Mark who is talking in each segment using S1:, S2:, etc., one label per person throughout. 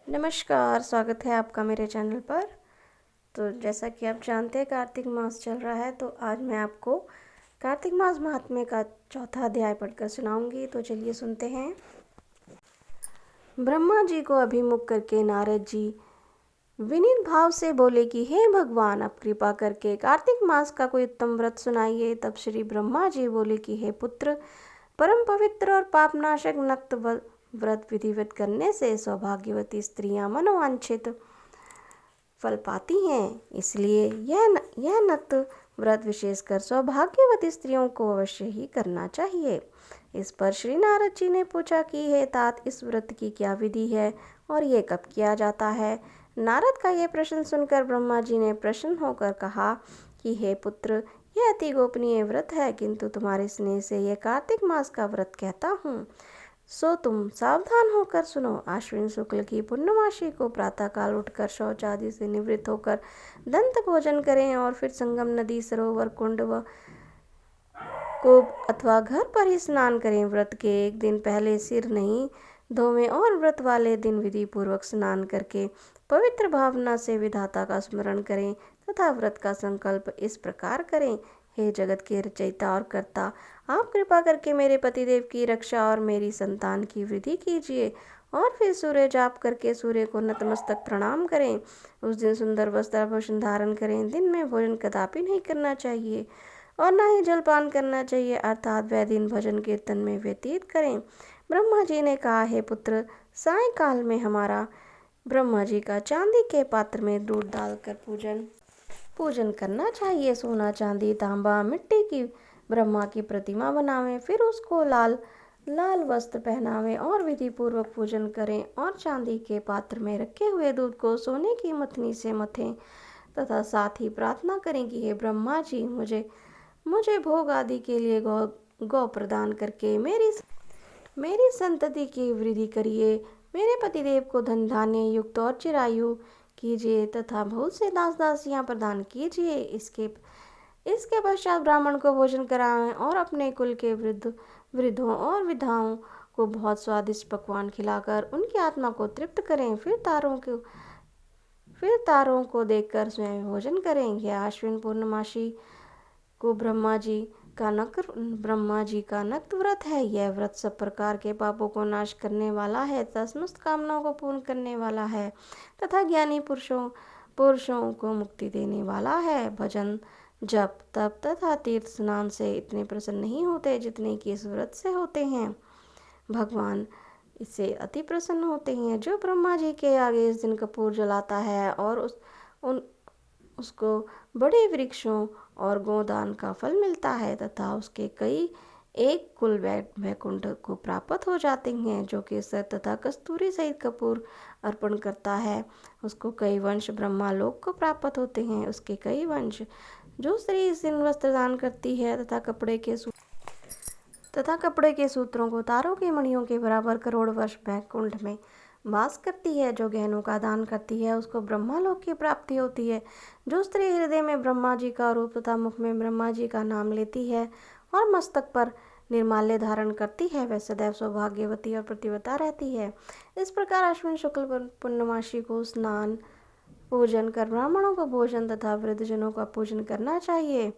S1: नमस्कार, स्वागत है आपका मेरे चैनल पर। तो जैसा कि आप जानते हैं कार्तिक मास चल रहा है, तो आज मैं आपको कार्तिक मास महात्म्य का चौथा अध्याय पढ़कर सुनाऊंगी। तो चलिए सुनते हैं। ब्रह्मा जी को अभिमुख करके नारद जी विनीत भाव से बोले कि हे भगवान, आप कृपा करके कार्तिक मास का कोई उत्तम व्रत सुनाइए। तब श्री ब्रह्मा जी बोले कि हे पुत्र, परम पवित्र और पापनाशक नक्त व्रत विधिवत करने से सौभाग्यवती स्त्रियां मनोवांछित फल पाती हैं। इसलिए यह नक्त व्रत विशेषकर सौभाग्यवती स्त्रियों को अवश्य ही करना चाहिए। इस पर श्री नारद जी ने पूछा कि हे तात, इस व्रत की क्या विधि है और ये कब किया जाता है। नारद का यह प्रश्न सुनकर ब्रह्मा जी ने प्रसन्न होकर कहा कि हे पुत्र, यह अति गोपनीय व्रत है, किंतु तुम्हारे स्नेह से यह कार्तिक मास का व्रत कहता हूँ, सो तुम सावधान होकर सुनो। आश्विन शुक्ल की पूर्णमासी को प्रातःकाल उठकर शौच आदि से निवृत्त होकर दंत भोजन करें और फिर संगम नदी, सरोवर, कुंड व कूप अथवा घर पर ही स्नान करें। व्रत के एक दिन पहले सिर नहीं धोवें और व्रत वाले दिन विधि पूर्वक स्नान करके पवित्र भावना से विधाता का स्मरण करें तथा व्रत का संकल्प इस प्रकार करें। हे जगत के रचयिता और कर्ता, आप कृपा करके मेरे पतिदेव की रक्षा और मेरी संतान की वृद्धि कीजिए। और फिर सूर्य जाप करके सूर्य को नतमस्तक प्रणाम करें। उस दिन सुंदर वस्त्र आभूषण धारण करें। दिन में भोजन कदापि नहीं करना चाहिए और न ही जलपान करना चाहिए, अर्थात वह दिन भजन कीर्तन में व्यतीत करें। ब्रह्मा जी ने कहा, हे पुत्र, सायंकाल में हमारा ब्रह्मा जी का चांदी के पात्र में दूध डालकर पूजन करना चाहिए। सोना, चांदी, तांबा, मिट्टी की ब्रह्मा की प्रतिमा बनावें, फिर उसको लाल वस्त्र पहनावें और विधि पूर्वक पूजन करें और चांदी के पात्र में रखे हुए दूध को सोने की मथनी से मथें तथा साथ ही प्रार्थना करें कि हे ब्रह्मा जी, मुझे भोग आदि के लिए गौ प्रदान करके मेरी संतति की वृद्धि करिए। मेरे पतिदेव को धन धान्य युक्त और चिरायु कीजिए तथा बहुत से दास दासियां प्रदान कीजिए। इसके पश्चात ब्राह्मण को भोजन कराएं और अपने कुल के वृद्धों और विधवाओं को बहुत स्वादिष्ट पकवान खिलाकर उनकी आत्मा को तृप्त करें। फिर तारों को देखकर स्वयं भोजन करें। यह आश्विन पूर्णमासी को ब्रह्मा जी का नक्त व्रत है। यह व्रत सब प्रकार के पापों को नाश करने वाला है तथा समस्त कामनाओं को पूर्ण करने वाला है तथा ज्ञानी पुरुषों को मुक्ति देने वाला है। भजन, जप, तप तथा तीर्थ स्नान से इतने प्रसन्न नहीं होते जितने कि इस व्रत से होते हैं। भगवान इससे अति प्रसन्न होते हैं। जो ब्रह्मा जी के आगे इस दिन कपूर जलाता है और उसको बड़े वृक्षों और गोदान का फल मिलता है तथा उसके कई एक कुल वैकुंठ को प्राप्त हो जाते हैं। जो केसर तथा कस्तूरी सहित कपूर अर्पण करता है, उसको कई वंश ब्रह्मा लोक को प्राप्त होते हैं। उसके कई वंश। जो स्त्री इस दिन वस्त्र दान करती है तथा कपड़े के सूत्रों को तारों की मणियों के बराबर करोड़ वर्ष वैकुंठ में वास करती है। जो गहनों का दान करती है, उसको ब्रह्मा लोक की प्राप्ति होती है। जो स्त्री हृदय में ब्रह्मा जी का रूप तथा मुख में ब्रह्मा जी का नाम लेती है और मस्तक पर निर्माल्य धारण करती है, वह सदैव सौभाग्यवती और प्रतिव्रता रहती है। इस प्रकार अश्विन शुक्ल पूर्णमासी को स्नान पूजन कर ब्राह्मणों को भोजन तथा वृद्धजनों का पूजन करना चाहिए।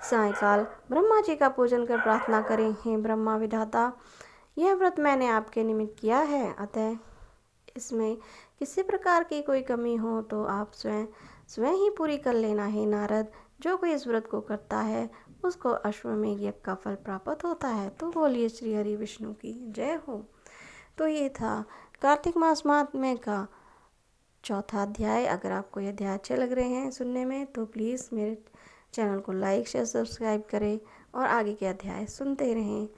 S1: सायंकाल ब्रह्मा जी का पूजन कर प्रार्थना करें, हे ब्रह्मा विधाता, यह व्रत मैंने आपके निमित्त किया है, अतः इसमें किसी प्रकार की कोई कमी हो तो आप स्वयं ही पूरी कर लेना। है नारद, जो कोई इस व्रत को करता है उसको अश्वमेध यज्ञ का फल प्राप्त होता है। तो बोलिए श्री हरि विष्णु की जय हो। तो ये था कार्तिक मास महात्म्य का चौथा अध्याय। अगर आपको ये अध्याय अच्छे लग रहे हैं सुनने में तो प्लीज़ मेरे चैनल को लाइक, शेयर, सब्सक्राइब करें और आगे के अध्याय सुनते रहें।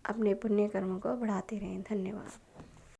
S1: अपने पुण्य कर्मों को बढ़ाते रहें। धन्यवाद।